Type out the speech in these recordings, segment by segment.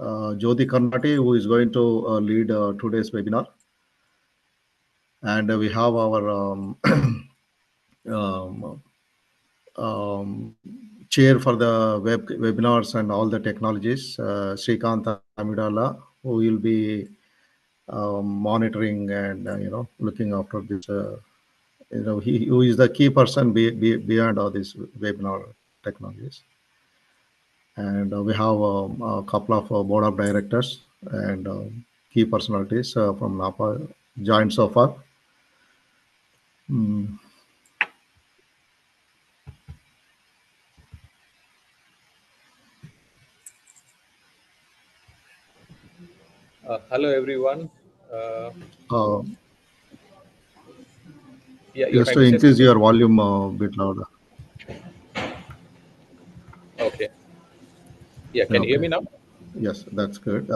Jyoti Karnati, who is going to lead today's webinar. And we have our chair for the webinars and all the technologies, Srikant Amidala, who will be monitoring and looking after this. He who is the key person behind all these webinar technologies. And we have a couple of board of directors and key personalities from NAPA joined so far. Mm. Hello, everyone. Yeah, just to increase your volume a bit louder. Okay. Yeah, can you hear me now? Yes, that's good.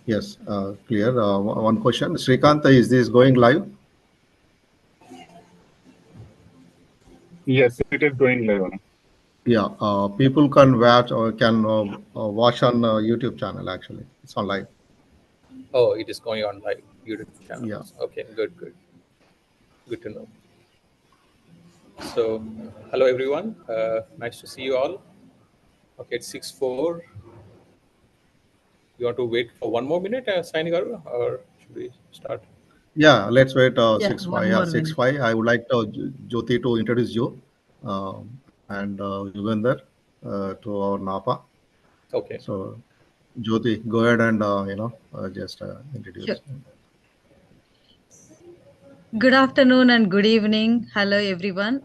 Yes, clear. One question. Srikant, is this going live? Yes, it is going live. Yeah, people can watch or can watch on YouTube channel. Actually, it's on live. Oh, it is going on live YouTube channel. Yeah. Okay, good to know. So, hello everyone. Nice to see you all. Okay, it's 6:04. You want to wait for one more minute, signing out, or should we start? Yeah, let's wait. Yeah, 6:05. Yeah, 6:05. I would like Jyoti to introduce you and Yugandhar to our NAPA. Okay. So, Jyoti, go ahead and just introduce. Sure. Good afternoon and good evening. Hello, everyone.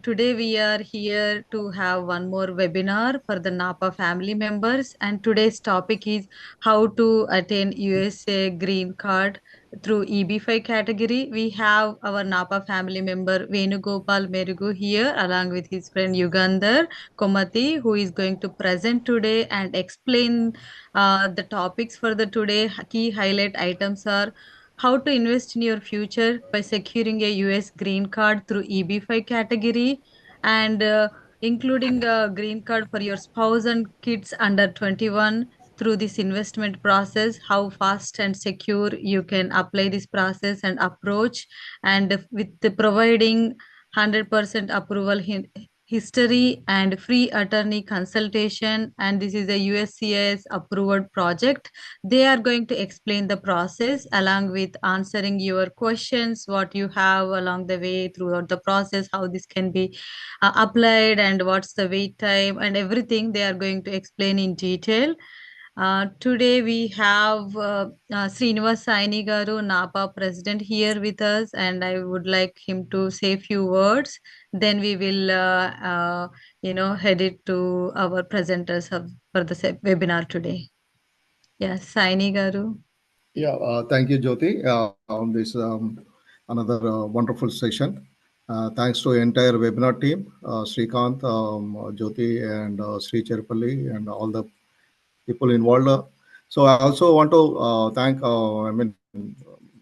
Today we are here to have one more webinar for the NAPA family members. And today's topic is how to attain USA green card through EB5 category. We have our NAPA family member Venugopal Merugu here along with his friend Yugandhar Komati, who is going to present today and explain the topics for the today. Key highlight items are how to invest in your future by securing a US green card through EB5 category and including a green card for your spouse and kids under 21 through this investment process, how fast and secure you can apply this process and approach, and with the providing 100% approval history and free attorney consultation. And this is a USCIS approved project. They are going to explain the process along with answering your questions, what you have along the way throughout the process, how this can be applied and what's the wait time and everything they are going to explain in detail. Today we have Srinivas Saini Garu, NAPA president, here with us, and I would like him to say a few words. Then we will, head it to our presenters for the webinar today. Yes, Saini Garu. Yeah, thank you, Jyoti, on this another wonderful session. Thanks to entire webinar team, Srikant, Jyoti, and Sri Cherpalli, and all the people involved. So I also want to thank,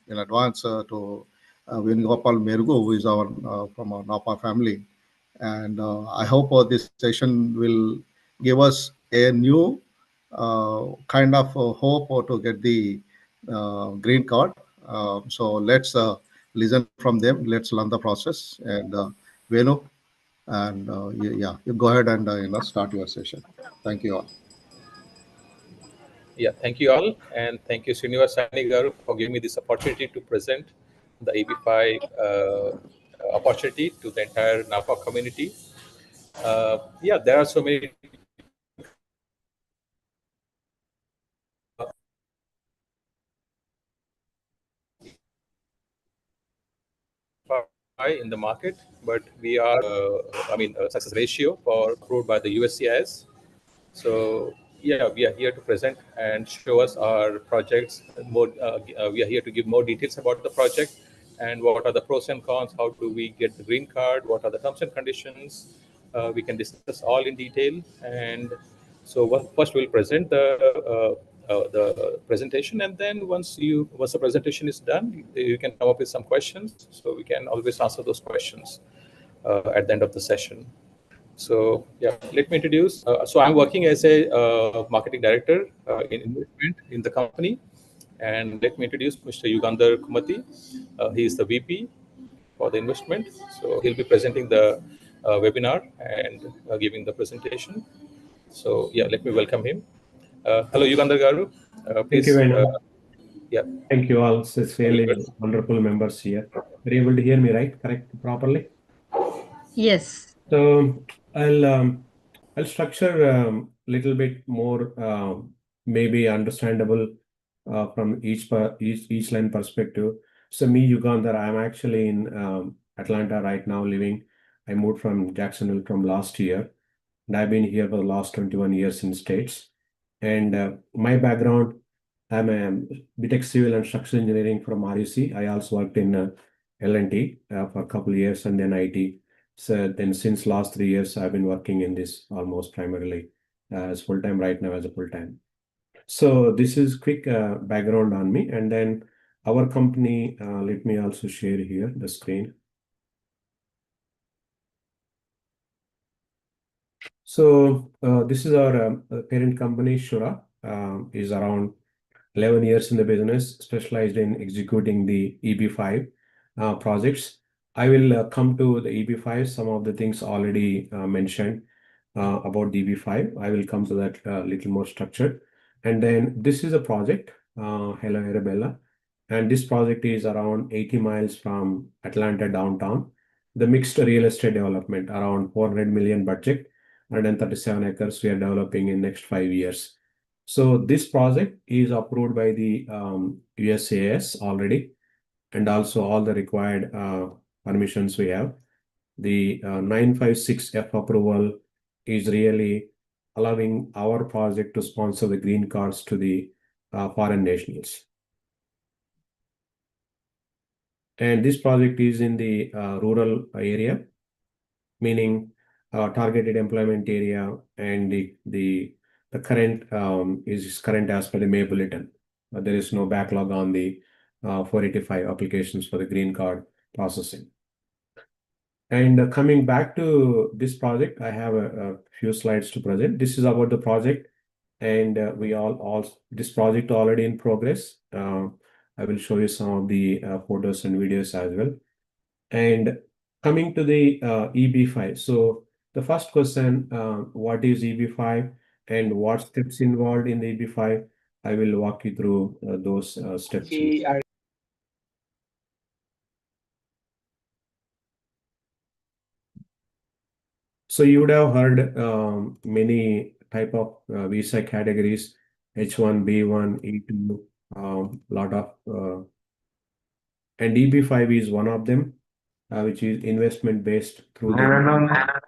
in advance to Venugopal Mergu, who is our from our NAPA family. And I hope this session will give us a new kind of hope to get the green card. So let's listen from them. Let's learn the process. And Venu, and yeah, you go ahead and start your session. Thank you all. Yeah, thank you all, and thank you, Srinivas Saini Garu, for giving me this opportunity to present the EB5 opportunity to the entire NAPA community. Yeah, there are so many in the market, but we are, success ratio for approved by the USCIS. So yeah, we are here to present and show us our projects. More, we are here to give more details about the project and what are the pros and cons. How do we get the green card? What are the terms and conditions? We can discuss all in detail. And so first we'll present the presentation, and then once the presentation is done, you can come up with some questions. So we can always answer those questions at the end of the session. So yeah, let me introduce. So I'm working as a marketing director in investment in the company, and let me introduce Mr. Yugandhar Kumati. He is the VP for the investment. So he'll be presenting the webinar and giving the presentation. So yeah, let me welcome him. Hello, Yugandhar Garu. Thank you Please, very much. yeah. Thank you all. It's really wonderful members here. Are you able to hear me right? Correct, properly? Yes. So I'll structure little bit more maybe understandable from each line perspective. So me, Ugandhar, I'm actually in Atlanta right now living. I moved from Jacksonville from last year, and I've been here for the last 21 years in States. And my background, I'm a BTech Civil and Structural Engineering from RUC. I also worked in L&T for a couple of years and then IT. So then since last 3 years, I've been working in this almost primarily as full-time right now as a full-time. So this is quick background on me. And then our company, let me also share here the screen. So this is our parent company, Shura, is around 11 years in the business, specialized in executing the EB5 projects. I will come to the EB5, some of the things already mentioned about the EB5. I will come to that a little more structured. And then this is a project, Hello Arabella. And this project is around 80 miles from Atlanta downtown. The mixed real estate development, around 400 million budget, 137 acres we are developing in next 5 years. So this project is approved by the USAS already, and also all the required permissions we have. The 956F approval is really allowing our project to sponsor the green cards to the foreign nationals. And this project is in the rural area, meaning targeted employment area, and the current is current as per the May bulletin. There is no backlog on the 485 applications for the green card processing. And coming back to this project, I have a few slides to present. This is about the project, and we all this project already in progress. I will show you some of the photos and videos as well. And coming to the EB5. So the first question, what is EB5 and what steps involved in the EB5? I will walk you through those steps. So you would have heard many type of visa categories, H1, B1, E2, lot of, and EB5 is one of them, which is investment based through the.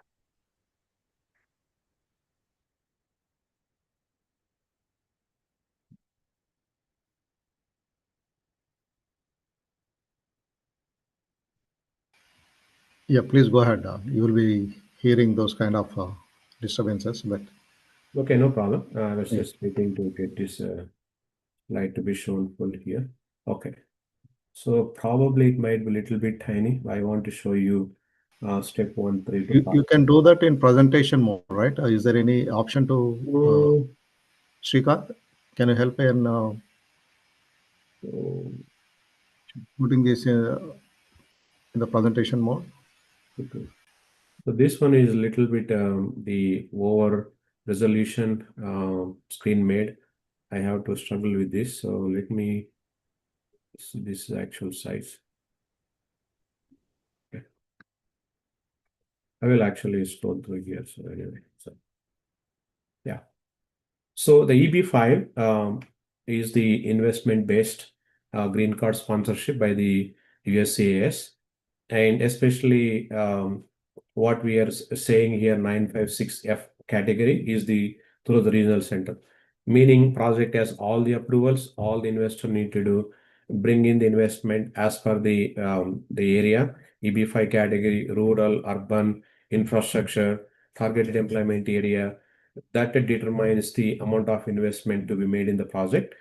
Yeah, please go ahead. You will be hearing those kind of disturbances, but Okay, no problem. I was yeah. just waiting to get this light to be shown full here. Okay. So probably it might be a little bit tiny. I want to show you step 1, 3 to 5. You can do that in presentation mode, right? Is there any option to Srikanth? Can you help in putting this in the presentation mode? Okay. So this one is a little bit the over resolution screen made. I have to struggle with this. So let me see this actual size. Okay. I will actually scroll through here. So anyway, so yeah. So the EB5 is the investment-based green card sponsorship by the USAS, and especially what we are saying here, 956F category is the through the regional center, meaning project has all the approvals, all the investor need to do, bring in the investment as per the area, EB5 category, rural, urban, infrastructure, targeted employment area, that determines the amount of investment to be made in the project.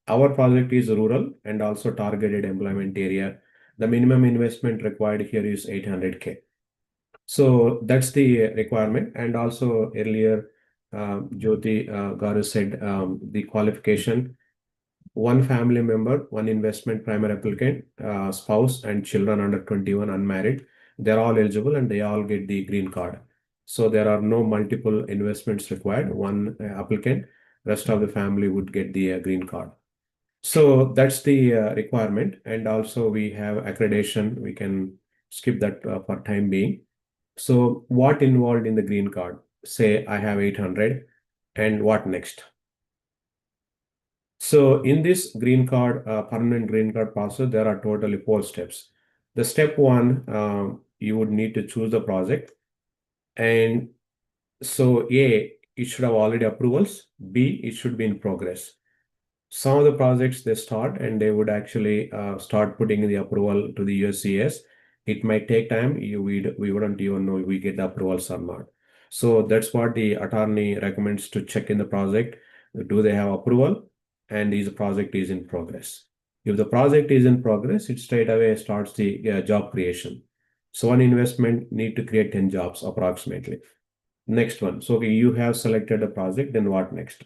Our project is rural and also targeted employment area. The minimum investment required here is 800K. So that's the requirement. And also earlier, Jyoti Garu said the qualification: one family member, one investment primary applicant, spouse, and children under 21 unmarried. They're all eligible and they all get the green card. So there are no multiple investments required. One applicant, rest of the family would get the green card. So that's the requirement. And also we have accreditation. We can skip that for time being. So what involved in the green card? Say I have 800, and what next? So in this green card, permanent green card process, there are totally 4 steps. The step one, you would need to choose the project. And so A, it should have already approvals. B, it should be in progress. Some of the projects they start and they would actually start putting in the approval to the USCS. It might take time. We wouldn't even know if we get the approvals or not. So that's what the attorney recommends, to check in the project. Do they have approval? And is the project is in progress? If the project is in progress, it straight away starts the job creation. So one investment need to create 10 jobs approximately. Next one. So okay, you have selected a project, then what next?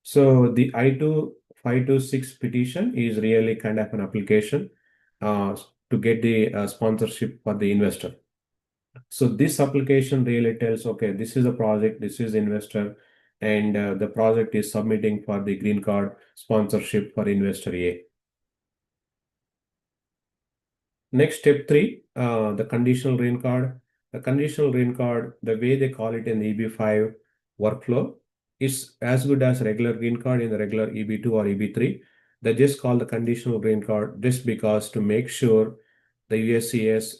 So the I-526 petition is really kind of an application to get the sponsorship for the investor. So this application really tells, okay, this is a project, this is investor, and the project is submitting for the green card sponsorship for investor A. Next, step 3, the conditional green card. The conditional green card, the way they call it in the EB5 workflow, is as good as regular green card in the regular EB2 or EB3. They just call the conditional green card just because to make sure the USCS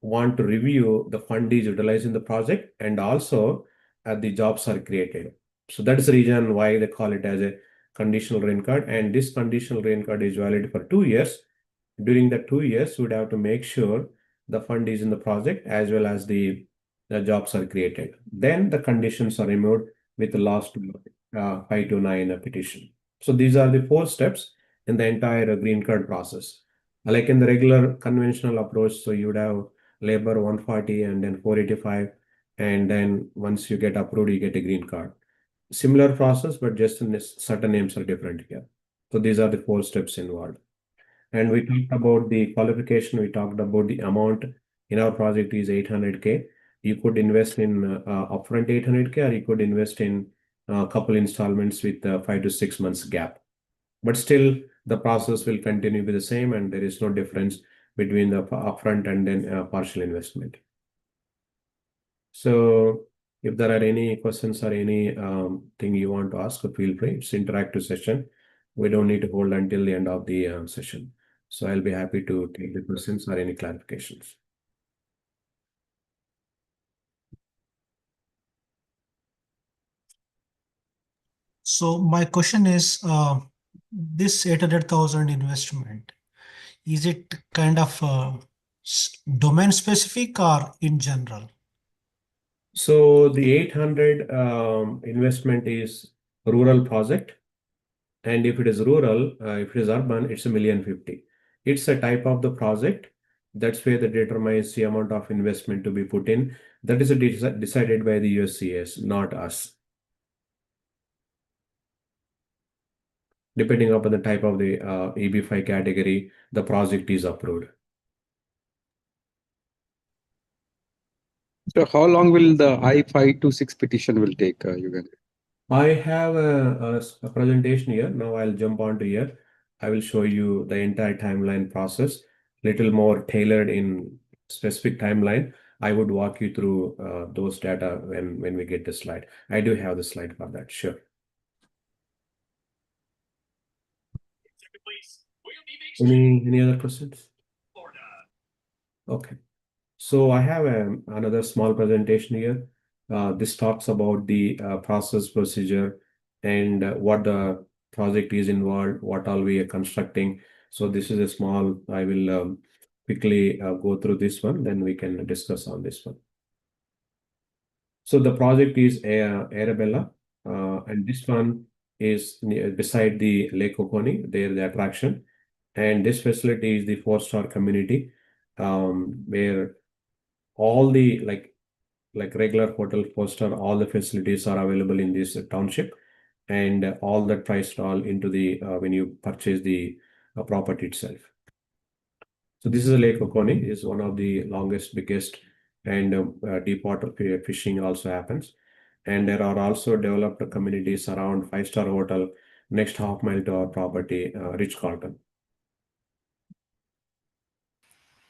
want to review the fund is utilized in the project, and also the jobs are created. So that is the reason why they call it as a conditional green card. And this conditional green card is valid for 2 years. During the 2 years, you would have to make sure the fund is in the project as well as the jobs are created. Then the conditions are removed with the last 529 petition. So these are the 4 steps in the entire green card process. Like in the regular conventional approach, so you would have labor 140 and then 485, and then once you get approved, you get a green card. Similar process, but just in certain names are different here. So these are the 4 steps involved. And we talked about the qualification. We talked about the amount in our project is 800K. You could invest in upfront 800K, or you could invest in a couple installments with 5 to 6 months gap. But still, the process will continue to be the same, and there is no difference between the upfront and then partial investment. So if there are any questions or any thing you want to ask, feel free. It's an interactive session. We don't need to hold until the end of the session. So I'll be happy to take the questions or any clarifications. So my question is, this 800,000 investment, is it kind of domain specific or in general? So the 800 investment is rural project. And if it is rural, if it is urban, it's 1,050,000. It's a type of the project. That's where they determines the amount of investment to be put in. That is decided by the USCS, not us. Depending upon the type of the EB5 category, the project is approved. So how long will the I-526 petition will take, Yugan? I have a presentation here. Now I'll jump onto here. I will show you the entire timeline process, little more tailored in specific timeline. I would walk you through those data when we get the slide. I do have the slide for that, sure. Any other questions? Okay. So I have another small presentation here. This talks about the process procedure and what the project is involved, what all we are constructing. So this is a small, I will quickly go through this one, then we can discuss on this one. So the project is Arabella, and this one is beside the Lake Oconee, there the attraction. And this facility is the 4-star community where all the like regular hotel poster, all the facilities are available in this township, and all that priced all into the when you purchase the property itself. So this is a Lake Oconee, is one of the longest, biggest, and deep water fishing also happens. And there are also developed communities around 5-star hotel next half mile to our property, Rich Carlton.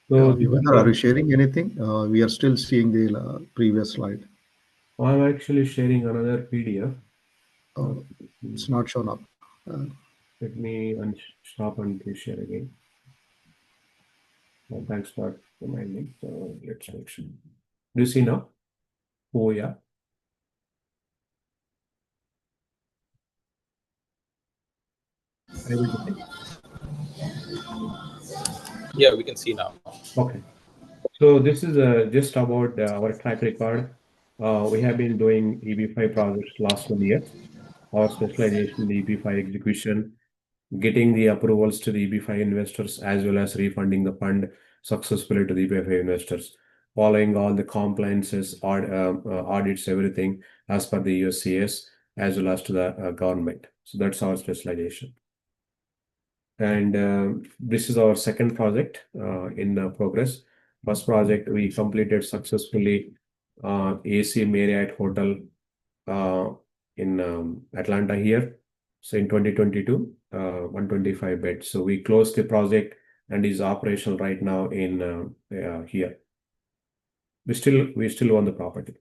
So Vivek, are you sharing anything? We are still seeing the previous slide. I'm actually sharing another PDF. It's not shown up. Let me stop and share again. Well, thanks for reminding. So let's make sure. Do you see now? Oh yeah. Are you able to see? Yeah, we can see now. Okay. So this is just about our track record. We have been doing EB5 projects last 1 year. Our specialization in the EB5 execution, getting the approvals to the EB5 investors, as well as refunding the fund successfully to the EB5 investors, following all the compliances, audits, everything as per the USCS, as well as to the government. So that's our specialization. And this is our second project in progress. First project we completed successfully, AC Marriott Hotel in Atlanta here. So in 2022, 125 beds. So we closed the project and is operational right now in here. We still own the property.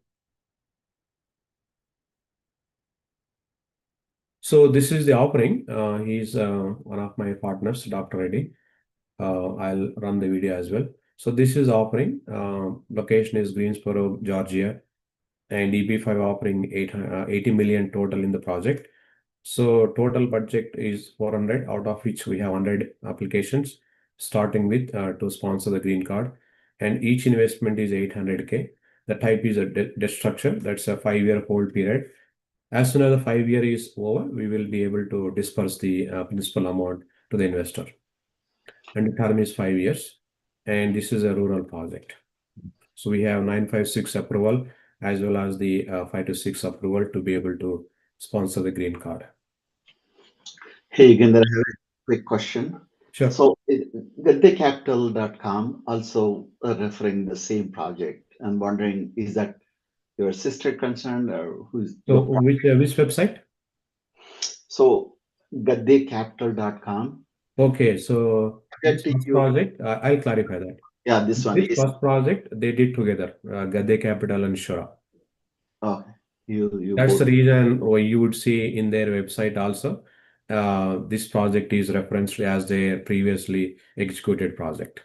So this is the offering. He's one of my partners, Dr. Reddy. I'll run the video as well. So this is offering. Location is Greensboro, Georgia, and EB5 offering 80 million total in the project. So total budget is 400, out of which we have 100 applications, starting with to sponsor the green card, and each investment is 800K. The type is a debt structure. That's a 5-year hold period. As soon as the 5-year is over, we will be able to disperse the principal amount to the investor. And the term is 5 years. And this is a rural project. So we have 956 approval as well as the 526 approval to be able to sponsor the green card. Hey, Ginder, I have a quick question. Sure. So, GaddeCapital.com also referring the same project. I'm wondering, is that your sister concern or who's? So which website? So, GaddeCapital.com. Okay, so this first project, I'll clarify that. Yeah, this one. This first project they did together, Gadde Capital and Shura. Okay, you. That's both. the reason why you would see in their website also. This project is referenced as their previously executed project.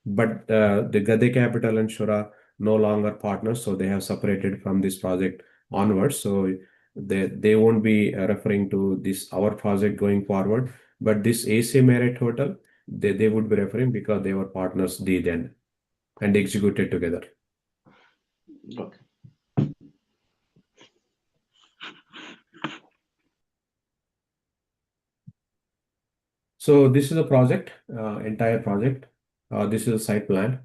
But the Gadde Capital and Shura no longer partners, so they have separated from this project onwards. So they won't be referring to this our project going forward. But this AC Marriott Hotel, they would be referring because they were partners then and executed together. Okay. So this is a project, entire project. This is a site plan.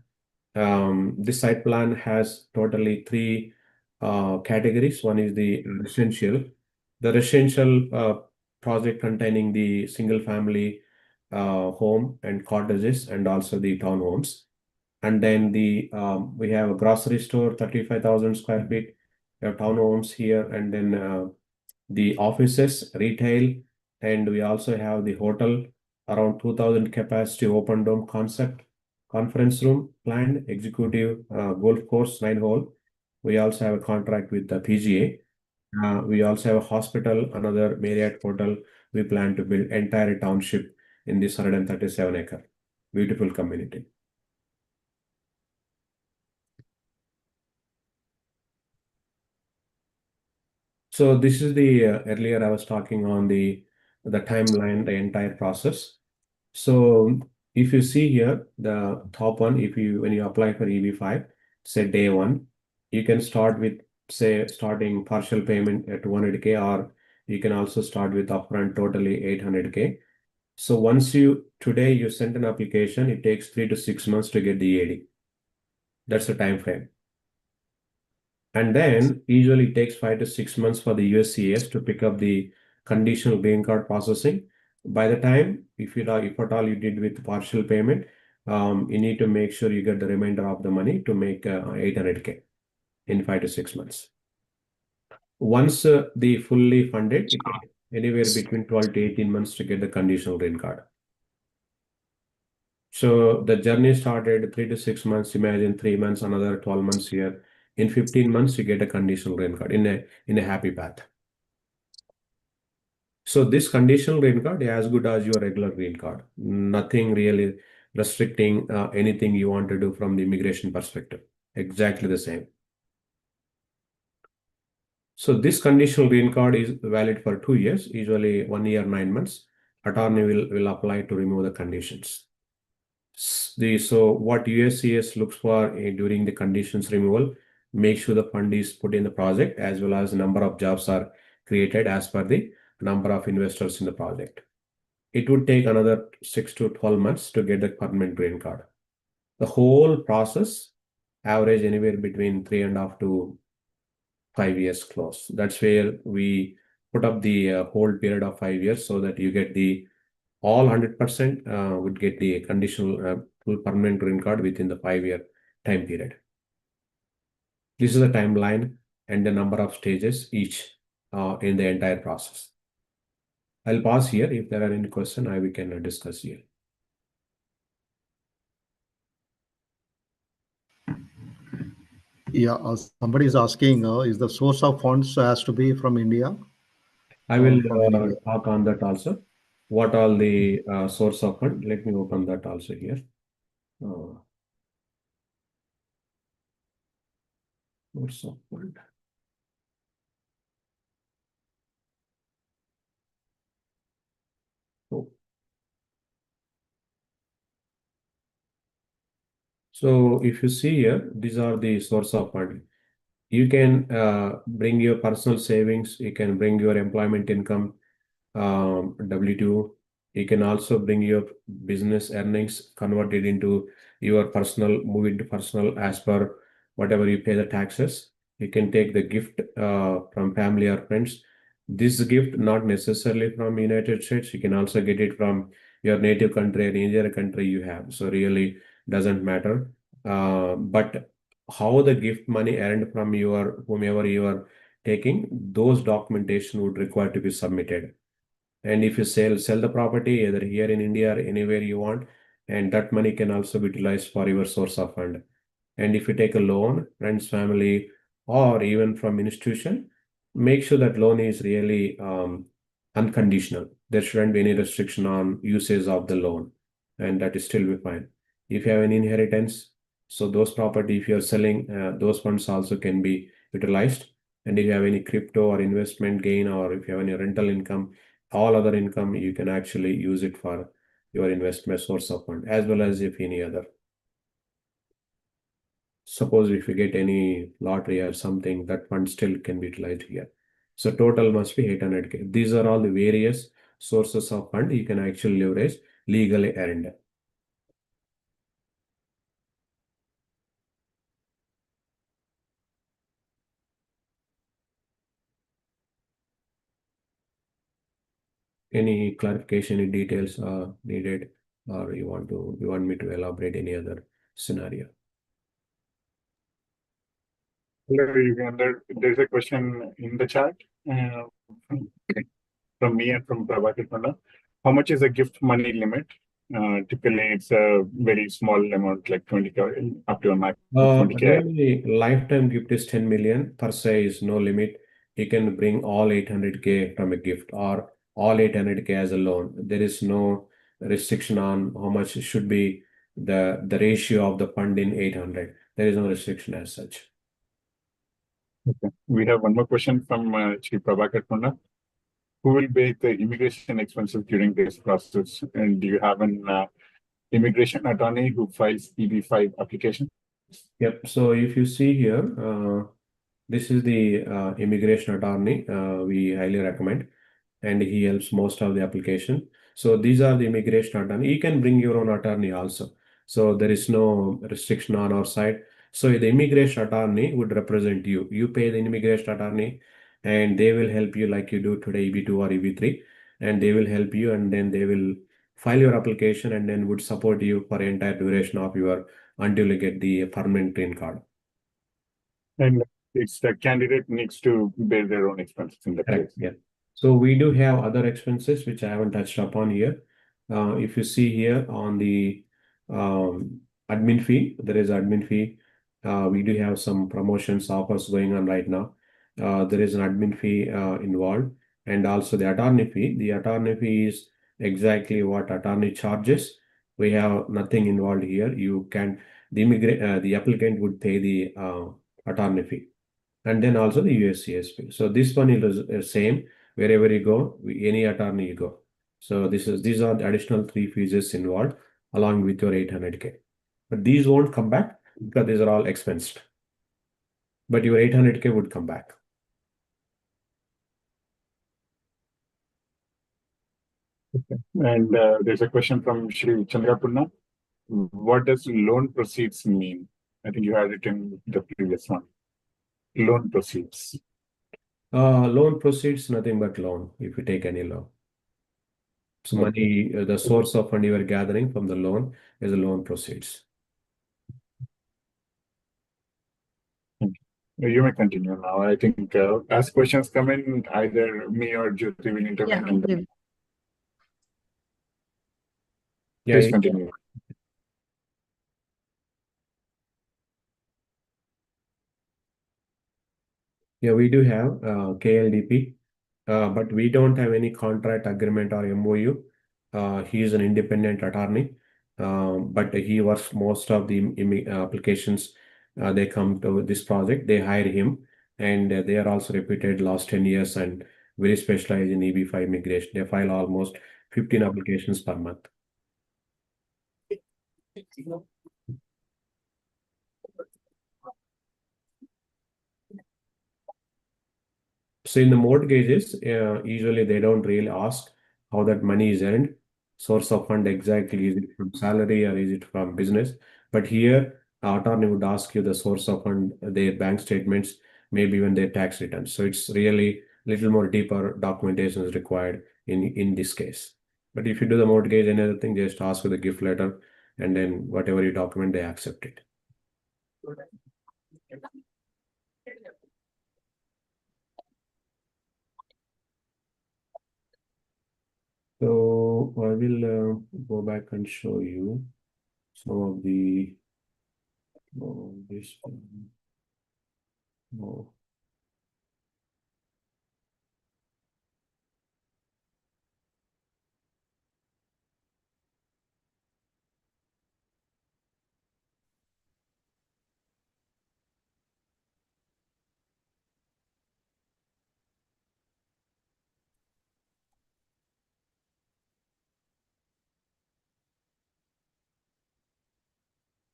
This site plan has totally 3 categories. One is the residential. The residential project containing the single family home and cottages and also the townhomes. And then we have a grocery store, 35,000 square feet. We have townhomes here, and then the offices, retail, and we also have the hotel, around 2,000 capacity open dome concept, conference room planned, executive golf course 9-hole. We also have a contract with the PGA. We also have a hospital, another Marriott hotel. We plan to build entire township in this 137-acre beautiful community. So this is the earlier I was talking on the timeline, the entire process. So if you see here, the top one, when you apply for EB5, say day 1, you can start with, say, starting partial payment at 200K, or you can also start with upfront totally 800K. So once today you send an application, it takes 3 to 6 months to get the EAD. That's the time frame. And then usually it takes 5 to 6 months for the USCIS to pick up the conditional green card processing. By the time, if at all you did with partial payment, you need to make sure you get the remainder of the money to make 800K in 5 to 6 months. Once the fully funded, it takes anywhere between 12 to 18 months to get the conditional green card. So the journey started 3 to 6 months. Imagine 3 months, another 12 months here. In 15 months, you get a conditional green card in a happy path. So this conditional green card is as good as your regular green card. Nothing really restricting anything you want to do from the immigration perspective. Exactly the same. So this conditional green card is valid for 2 years, usually 1 year, 9 months. Attorney will apply to remove the conditions. So what USCIS looks for during the conditions removal, make sure the fund is put in the project as well as number of jobs are created as per the number of investors in the project. It would take another 6 to 12 months to get the permanent green card. The whole process average anywhere between 3.5 to 5 years close. That's where we put up the whole period of 5 years so that you get the all 100% would get the conditional full permanent green card within the 5-year time period. This is the timeline and the number of stages each in the entire process. I'll pause here. If there are any questions, we can discuss here. Yeah, somebody is asking, is the source of funds has to be from India? I will talk on that also. What all the source of fund? Let me open that also here. Source of fund. Oh. So if you see here, these are the source of fund. You can bring your personal savings. You can bring your employment income, W2. You can also bring your business earnings, convert it into your personal, move into personal as per whatever you pay the taxes. You can take the gift from family or friends. This gift not necessarily from United States. You can also get it from your native country or any other country you have. So really doesn't matter. But how the gift money earned from your whomever you are taking, those documentation would require to be submitted. And if you sell the property either here in India or anywhere you want, and that money can also be utilized for your source of fund. And if you take a loan, friends, family, or even from institution, make sure that loan is really unconditional. There shouldn't be any restriction on usage of the loan, and that is still be fine. If you have an inheritance, so those property, if you're selling, those funds also can be utilized. And if you have any crypto or investment gain, or if you have any rental income, all other income, you can actually use it for your investment source of fund, as well as if any other. Suppose if you get any lottery or something, that fund still can be utilized here. So total must be 800K. These are all the various sources of fund you can actually leverage legally earned. Any clarification, any details are needed, or you want me to elaborate any other scenario? Hello, Uganda. There's a question in the chat from me and from Prabhakar Panda. How much is the gift money limit? Typically, it's a very small amount, like 20K, up to a max of 20K. Really, lifetime gift is 10 million per se is no limit. You can bring all 800K from a gift or all 800K as a loan. There is no restriction on how much should be the ratio of the fund in 800. There is no restriction as such. Okay. We have one more question from Shri Prabhakar Panda. Who will pay the immigration expenses during this process? And do you have an immigration attorney who files EB5 application? Yep. So if you see here, this is the immigration attorney we highly recommend, and he helps most of the application. So these are the immigration attorney. You can bring your own attorney also. So there is no restriction on our side. So the immigration attorney would represent you. You pay the immigration attorney, and they will help you like you do today, EB2 or EB3, and they will help you, and then they will file your application and then would support you for entire duration of your until you get the permanent green card. And it's the candidate needs to bear their own expenses in that Correct. case. Yeah. So we do have other expenses which I haven't touched upon here. If you see here on the admin fee, there is admin fee. We do have some promotions offers going on right now. There is an admin fee involved, and also the attorney fee. The attorney fee is exactly what attorney charges. We have nothing involved here. You can the applicant would pay the attorney fee, and then also the USCSP. So this one is same wherever you go, any attorney you go. So these are the additional 3 fees involved along with your 800K. But these won't come back because these are all expensed. But your 800K would come back. Okay. And there's a question from Shri Chandrapunna. What does loan proceeds mean? I think you had it in the previous one. Loan proceeds. Loan proceeds, nothing but loan if you take any loan. So money, the source of money you are gathering from the loan is the loan proceeds. You may continue now. I think as questions come in, either me or Jyoti will intervene. Yeah. Please continue. Yeah, we do have KLDP, but we don't have any contract agreement or MOU. He is an independent attorney, but he works most of the applications. They come to this project, they hire him, and they are also reputed last 10 years and very specialized in EB5 migration. They file almost 15 applications per month. So in the mortgages, usually they don't really ask how that money is earned, source of fund exactly, is it from salary or is it from business? But here, attorney would ask you the source of fund, their bank statements, maybe even their tax returns. So it's really little more deeper documentation is required in this case. But if you do the mortgage and everything, just ask for the gift letter, and then whatever you document, they accept it. So I will go back and show you some of the this one. No.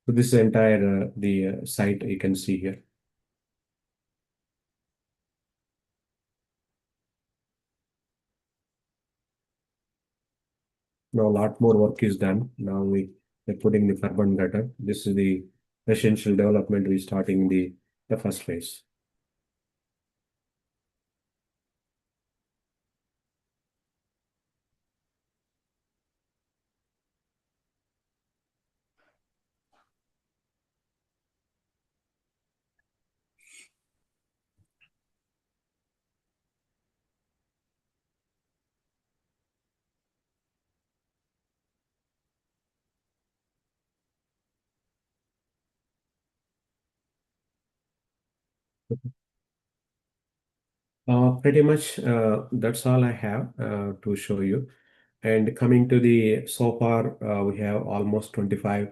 So this is entire the site you can see here. Now a lot more work is done. Now we're putting the carbon gutter. This is the residential development we starting the first phase. Pretty much that's all I have to show you. And coming to the so far, we have almost 25.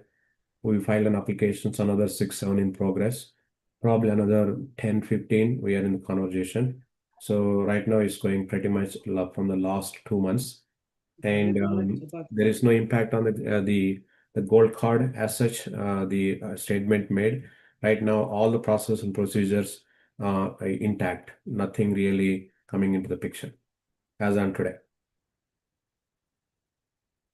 We filed an applications, another 6, 7 in progress. Probably another 10, 15. We are in conversation. So right now it's going pretty much from the last 2 months, and there is no impact on the gold card as such. The statement made right now, all the process and procedures are intact. Nothing really coming into the picture as on today.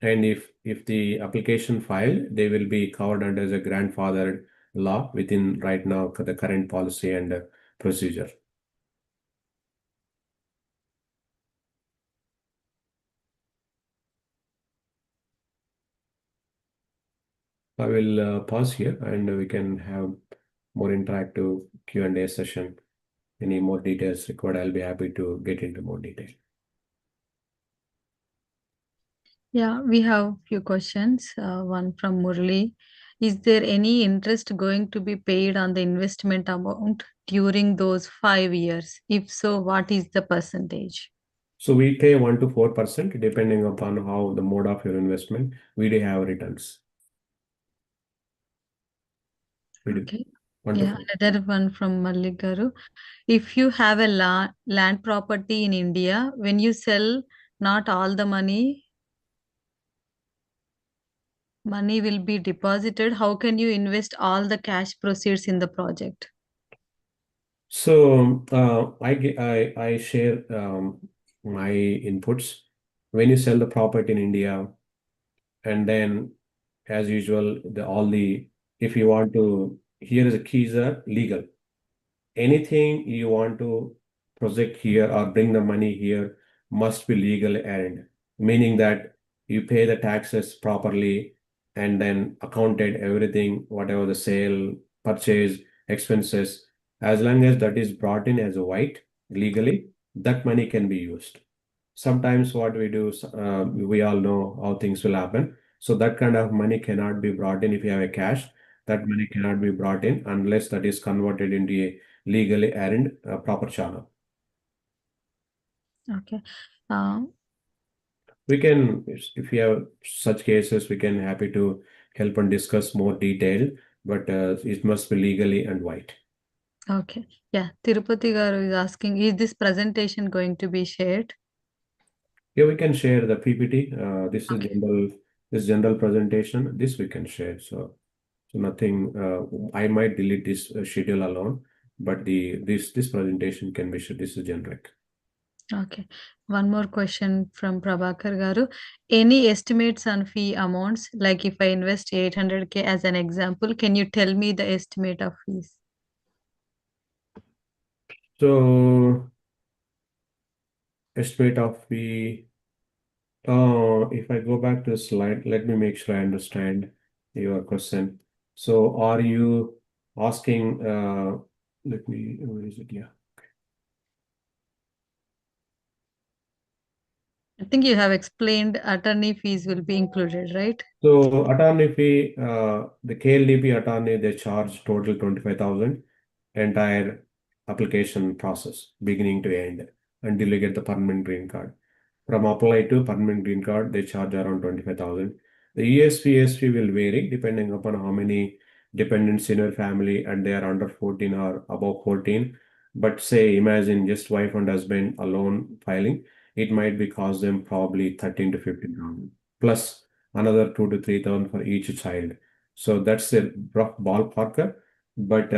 And if the application filed, they will be covered under as a grandfathered law within right now the current policy and procedure. I will pause here and we can have more interactive Q&A session. Any more details required, I'll be happy to get into more detail. Yeah, we have few questions. One from Murli. Is there any interest going to be paid on the investment amount during those 5 years? If so, what is the percentage? So we pay 1 to 4% depending upon how the mode of your investment. We do have returns. We do. Okay. 1 to Yeah, 4. another one from Malik Garu. If you have a land property in India, when you sell, not all the money will be deposited. How can you invest all the cash proceeds in the project? So I share my inputs. When you sell the property in India, and then as usual, if you want to, here is the keys are legal. Anything you want to project here or bring the money here must be legal earned, meaning that you pay the taxes properly and then accounted everything, whatever the sale, purchase, expenses, as long as that is brought in as a white legally, that money can be used. Sometimes what we do, we all know how things will happen. So that kind of money cannot be brought in if you have a cash. That money cannot be brought in unless that is converted into a legally earned proper channel. Okay. We can, if you have such cases, we can happy to help and discuss more detail, but it must be legally and white. Okay. Yeah. Tirupati Garu is asking, is this presentation going to be shared? Yeah, we can share the PPT. This Okay. is general presentation. This we can share. So nothing. I might delete this schedule alone, but this presentation can be shared. This is generic. Okay. One more question from Prabhakar Garu. Any estimates on fee amounts? Like if I invest 800K as an example, can you tell me the estimate of fees? So estimate of fee. If I go back to the slide, let me make sure I understand your question. So are you asking, where is it? Yeah. I think you have explained attorney fees will be included, right? So attorney fee, the KLDP attorney, they charge total 25,000 entire application process, beginning to end, until you get the permanent green card. From apply to permanent green card, they charge around 25,000. The ESP will vary depending upon how many dependents in your family and they are under 14 or above 14. But say, imagine just wife and husband alone filing, it might be cost them probably 13 to 15,000 plus another 2 to 3,000 for each child. So that's the rough ballpark, but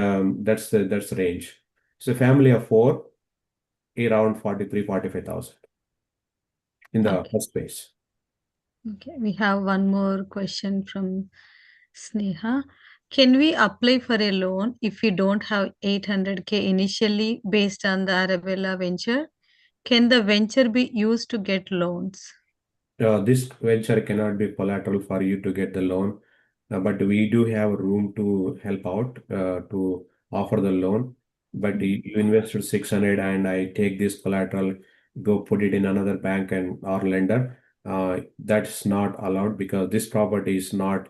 that's the range. So family of 4, around 45,000 in the Okay. first phase. Okay. We have one more question from Sneha. Can we apply for a loan if we don't have 800K initially based on the Arabella venture? Can the venture be used to get loans? This venture cannot be collateral for you to get the loan, but we do have room to help out to offer the loan. But you invested 600 and I take this collateral, go put it in another bank and or lender. That's not allowed because this property is not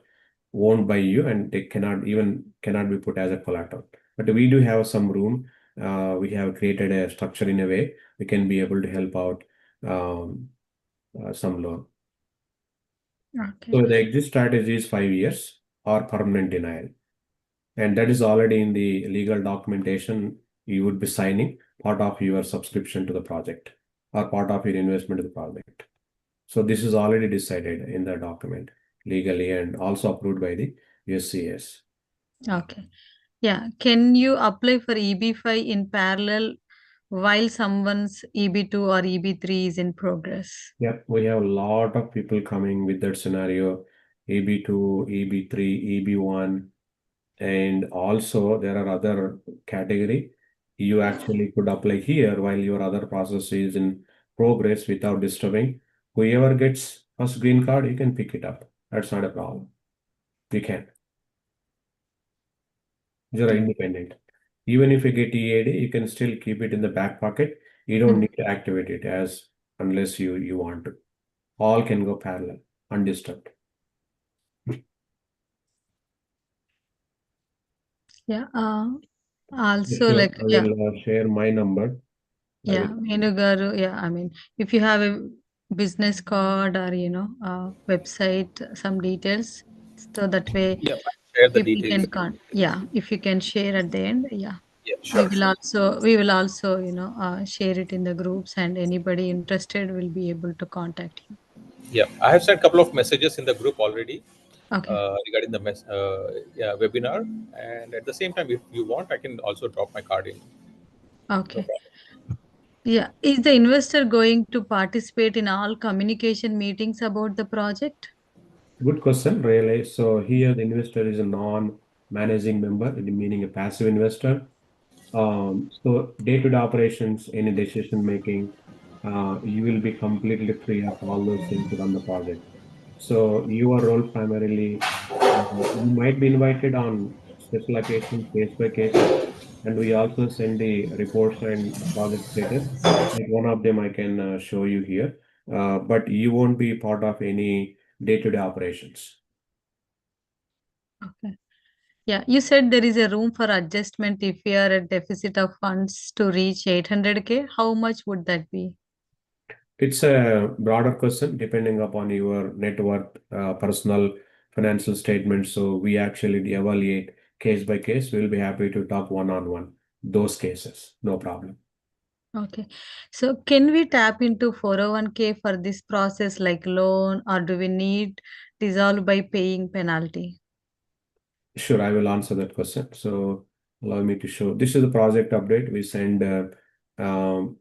owned by you and they cannot be put as a collateral. But we do have some room. We have created a structure in a way we can be able to help out. Some loan. Okay. So the exit strategy is 5 years or permanent denial. And that is already in the legal documentation you would be signing part of your subscription to the project or part of your investment to the project. So this is already decided in the document legally and also approved by the USCS. Okay. Yeah. Can you apply for EB5 in parallel while someone's EB2 or EB3 is in progress? Yeah, we have a lot of people coming with that scenario, EB2, EB3, EB1. And also there are other category. You actually could apply here while your other process is in progress without disturbing. Whoever gets first green card, you can pick it up. That's not a problem. You can. You're independent. Even if you get EAD, you can still keep it in the back pocket. You don't need to activate it as unless you want to. All can go parallel, undisturbed. Yeah. Yes, Also, sure. like, I will share my number. yeah, Menugaru, yeah, I mean, if you have a business card or, website, some details, so that way Yeah, share the people details. can yeah, if you can share at the end, yeah. Yeah, sure. We will also, share it in the groups, and anybody interested will be able to contact you. Yeah, I have sent a couple of messages in the group already Okay. regarding the webinar, and at the same time, if you want, I can also drop my card in. No Okay. problem. Yeah. Is the investor going to participate in all communication meetings about the project? Good question, really. So here the investor is a non-managing member, meaning a passive investor. So day-to-day operations, any decision making, you will be completely free of all those things to run the project. So your role primarily, you might be invited on special occasions, case by cases, and we also send the reports and project status. Like one of them I can show you here, but you won't be part of any day-to-day operations. Okay. Yeah, you said there is a room for adjustment if we are at deficit of funds to reach 800K. How much would that be? It's a broader question depending upon your net worth, personal financial statements. So we actually evaluate case by case. We'll be happy to talk one-on-one. Those cases, no problem. Okay. So can we tap into 401K for this process like loan, or do we need dissolve by paying penalty? Sure, I will answer that question. So allow me to show. This is the project update. We send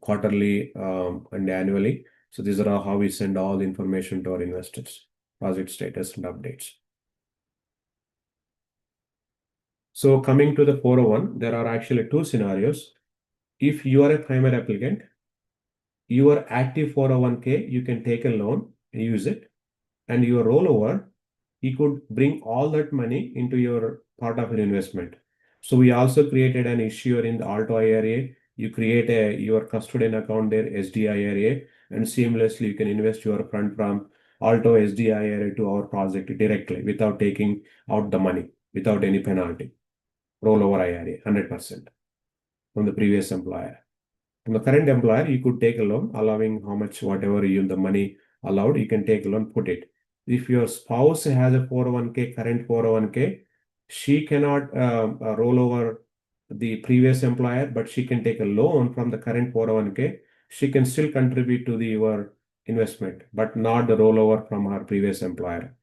quarterly and annually. So these are how we send all the information to our investors, project status and updates. So coming to the 401, there are actually two scenarios. If you are a primary applicant, your active 401k, you can take a loan and use it, and your rollover, you could bring all that money into your part of your investment. So we also created an issuer in the Alto IRA. You create your custodian account there, SD IRA, and seamlessly you can invest your fund from Alto SD IRA to our project directly without taking out the money, without any penalty. Rollover IRA, 100% from the previous employer. From the current employer, you could take a loan, allowing how much, whatever you the money allowed, you can take a loan, put it. If your spouse has a 401k, current 401k, she cannot roll over the previous employer, but she can take a loan from the current 401k. She can still contribute to your investment, but not the rollover from her previous employer.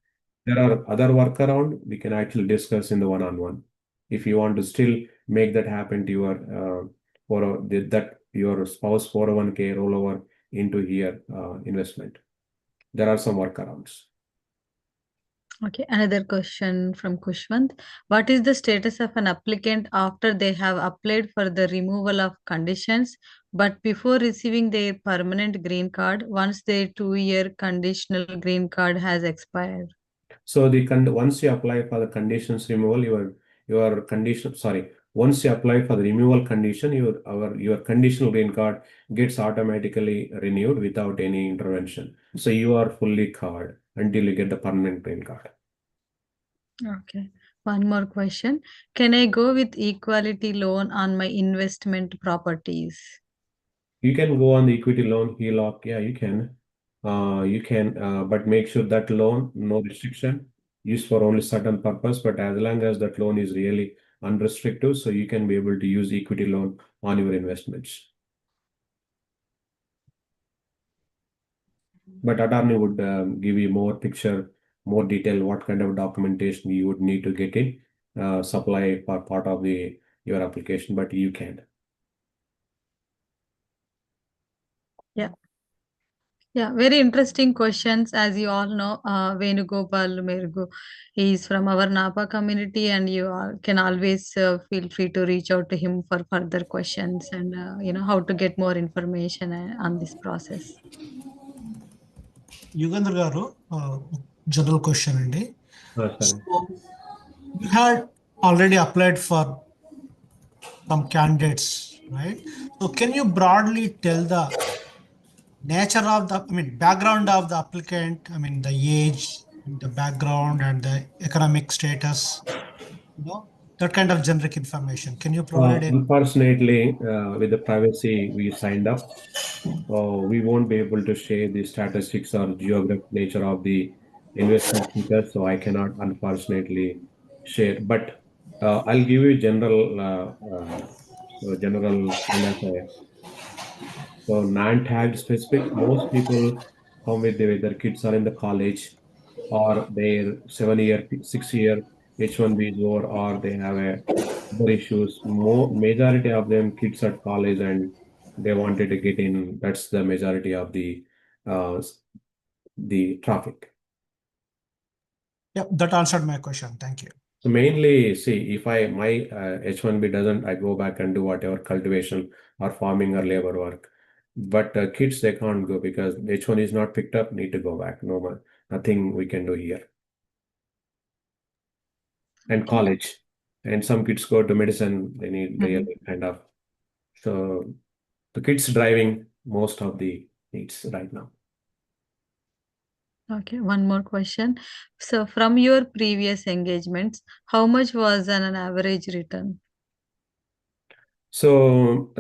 There are other workaround we can actually discuss in the one-on-one. If you want to still make that happen to your that your spouse 401k rollover into here investment. There are some workarounds. Okay, another question from Kushwant. What is the status of an applicant after they have applied for the removal of conditions, but before receiving their permanent green card, once their 2-year conditional green card has expired? So the once you apply for the conditions removal, your condition, sorry, once you apply for the removal condition, your conditional green card gets automatically renewed without any intervention. So you are fully covered until you get the permanent green card. Okay. One more question. Can I go with equality loan on my investment properties? You can go on the equity loan, HELOC. Yeah, you can. But make sure that loan, no restriction, used for only certain purpose. But as long as that loan is really unrestricted, so you can be able to use equity loan on your investments. But attorney would give you more picture, more detail, what kind of documentation you would need to get in, supply for part of your application, but you can. Yeah. Yeah, very interesting questions. As you all know, Venugopal Mergu is from our NAPA community, and you all can always feel free to reach out to him for further questions and how to get more information on this process. Yugandhar garu, general question andi. Sorry. So you had already applied for some candidates, right? So can you broadly tell the nature of the, background of the applicant, the age, the background, and the economic status, that kind of generic information. Can you provide it? Unfortunately, with the privacy we signed up, we won't be able to share the statistics or geographic nature of the investment seekers, so I cannot unfortunately share. But I'll give you general kind of so non-tagged specific. Most people come with their kids are in the college or their 7 year, 6 year H1B is over, or they have other issues. Majority of them kids at college and they wanted to get in. That's the majority of uh, the traffic. Yeah, that answered my question. Thank you. So mainly, see, if my H1B doesn't, I go back and do whatever cultivation or farming or labor work. But kids, they can't go because H1 is not picked up, need to go back. No more, nothing we can do here. And college. And some kids go to medicine, they need really kind of. So the kids driving most of the needs right now. Okay, one more question. So from your previous engagements, how much was an average return? So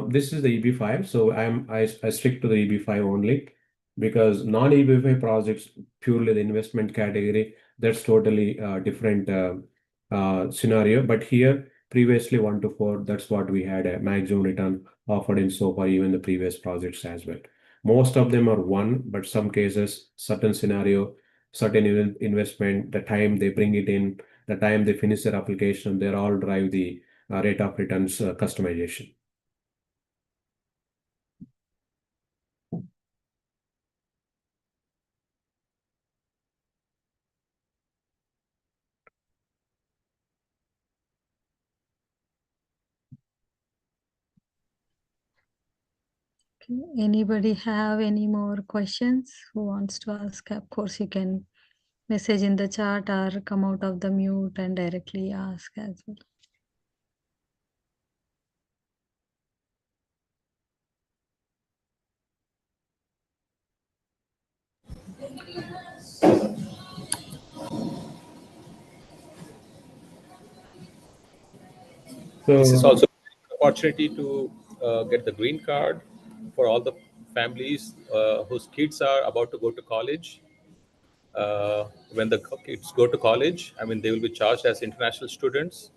this is the EB5. So I stick to the EB5 only because non-EB5 projects, purely the investment category, that's totally different scenario. But here, previously 1 to 4, that's what we had a maximum return offered in so far, even the previous projects as well. Most of them are 1, but some cases, certain scenario, certain investment, the time they bring it in, the time they finish their application, they're all drive the rate of returns customization. Okay. Anybody have any more questions who wants to ask? Of course, you can message in the chat or come out of the mute and directly ask as well. This is So also an opportunity to get the green card for all the families whose kids are about to go to college. When the kids go to college, I mean, they will be charged as international students.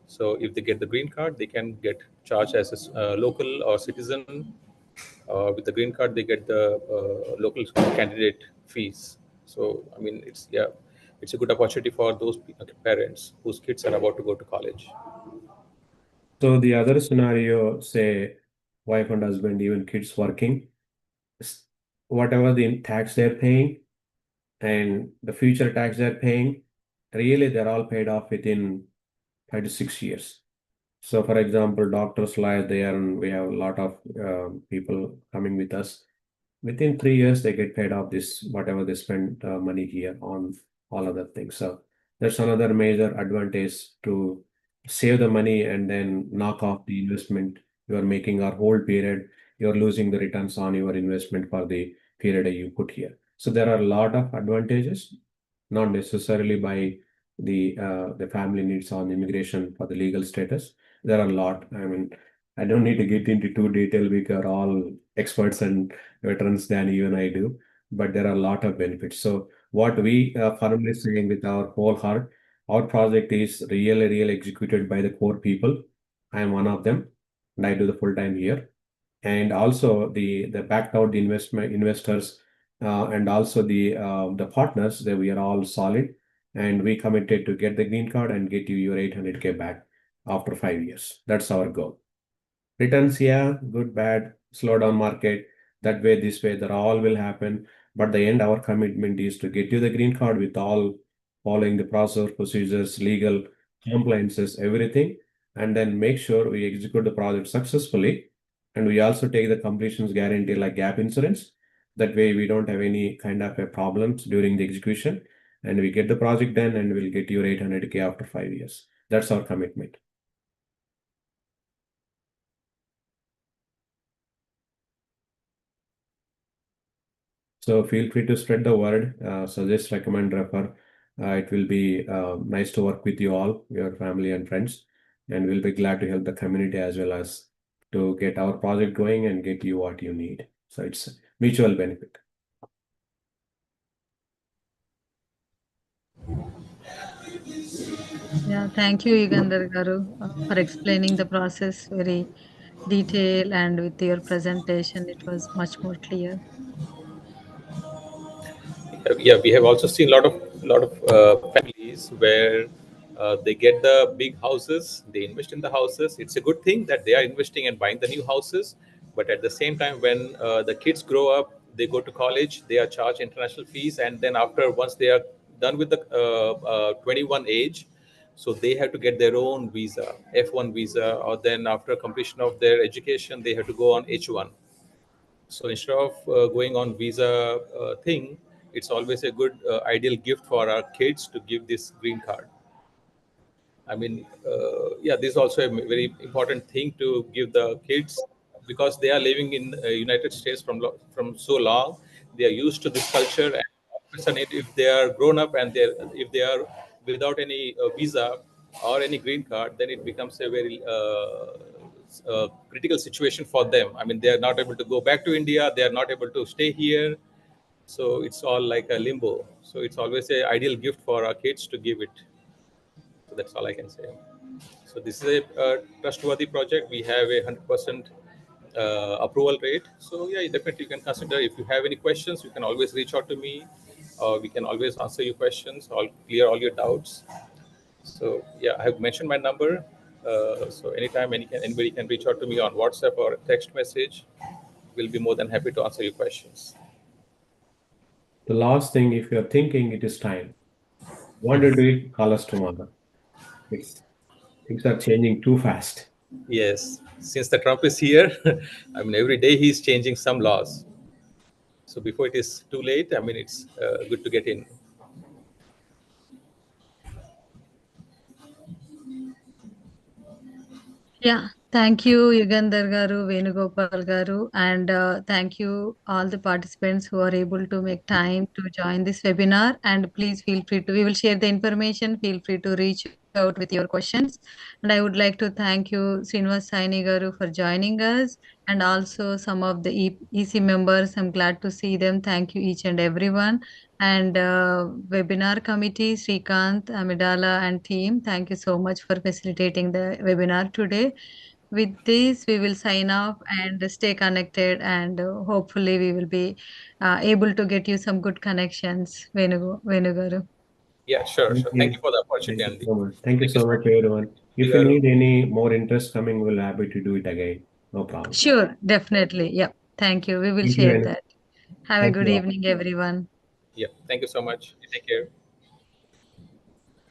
So if they get the green card, they can get charged as a local or citizen. With the green card, they get the local candidate fees. So I mean, it's a good opportunity for those parents whose kids are about to go to college. So the other scenario, say wife and husband, even kids working, whatever the tax they're paying and the future tax they're paying, really they're all paid off within 5 to 6 years. So for example, doctors, lawyers, we have a lot of people coming with us. Within 3 years, they get paid off this, whatever they spend money here on all other things. So that's another major advantage to save the money and then knock off the investment you are making or whole period. You're losing the returns on your investment for the period you put here. So there are a lot of advantages, not necessarily by the family needs on immigration for the legal status. There are a lot. I mean, I don't need to get into too detail. We are all experts and veterans than even I do, but there are a lot of benefits. So what we firmly saying with our whole heart, our project is really executed by the core people. I am one of them, and I do the full time here. And also the backed out investors and also the partners that we are all solid, and we committed to get the green card and get you your 800K back after 5 years. That's our goal. Returns, yeah, good, bad, slow down market. That way, this way, that all will happen. But the end, our commitment is to get you the green card with all following the process, procedures, legal compliances, everything, and then make sure we execute the project successfully. And we also take the completions guarantee like gap insurance. That way, we don't have any kind of problems during the execution, and we get the project done, and we'll get your 800K after 5 years. That's our commitment. So feel free to spread the word, suggest, recommend, refer. It will be nice to work with you all, your family and friends, and we'll be glad to help the community as well as to get our project going and get you what you need. So it's mutual benefit. Yeah, thank you, Yugandhar Garu, for explaining the process very detailed, and with your presentation, it was much more clear. Yeah, we have also seen a lot of families where they get the big houses, they invest in the houses. It's a good thing that they are investing and buying the new houses, but at the same time, when the kids grow up, they go to college, they are charged international fees, and then after once they are done with the 21 age, so they have to get their own visa, F1 visa, or then after completion of their education, they have to go on H1. So instead of going on visa thing, it's always a good ideal gift for our kids to give this green card. I mean, yeah, this is also a very important thing to give the kids because they are living in United States from so long. They are used to this culture, and all of a sudden, if they are grown up and if they are without any visa or any green card, then it becomes a very critical situation for them. I mean, they are not able to go back to India. They are not able to stay here. So it's all like a limbo. So it's always an ideal gift for our kids to give it. So that's all I can say. So this is a trustworthy project. We have a 100% approval rate. So yeah, definitely you can consider. If you have any questions, you can always reach out to me, or we can always answer your questions, or clear all your doubts. So yeah, I have mentioned my number. So anytime anybody can reach out to me on WhatsApp or text message. We'll be more than happy to answer your questions. The last thing, if you're thinking it is time, want to do it, call us tomorrow. Things are changing too fast. Yes, since the Trump is here, I mean, every day he's changing some laws. So before it is too late, I mean, it's good to get in. Yeah, thank you, Yugandhar Garu, Venugopal Garu, and thank you all the participants who are able to make time to join this webinar. And please feel free to, we will share the information. Feel free to reach out with your questions. And I would like to thank you, Srinivas Saini Garu, for joining us, and also some of the EC members. I'm glad to see them. Thank you, each and everyone. And webinar committee, Srikanth, Amidala, and team, thank you so much for facilitating the webinar today. With this, we will sign off and stay connected, and hopefully we will be able to get you some good connections, Venugaru. Yeah, sure, Thank sure. Thank you. you for the Thank opportunity, you Andy. so much. Thank you Thank you so so much, much. everyone. If you Garu. need any more interest coming, we'll happy to do it again. No problem. Sure, definitely. Yeah. Thank you. We will Thank you, share Venu. that. Have a Thank good you all. evening, everyone. Yeah, thank you so much. Take care.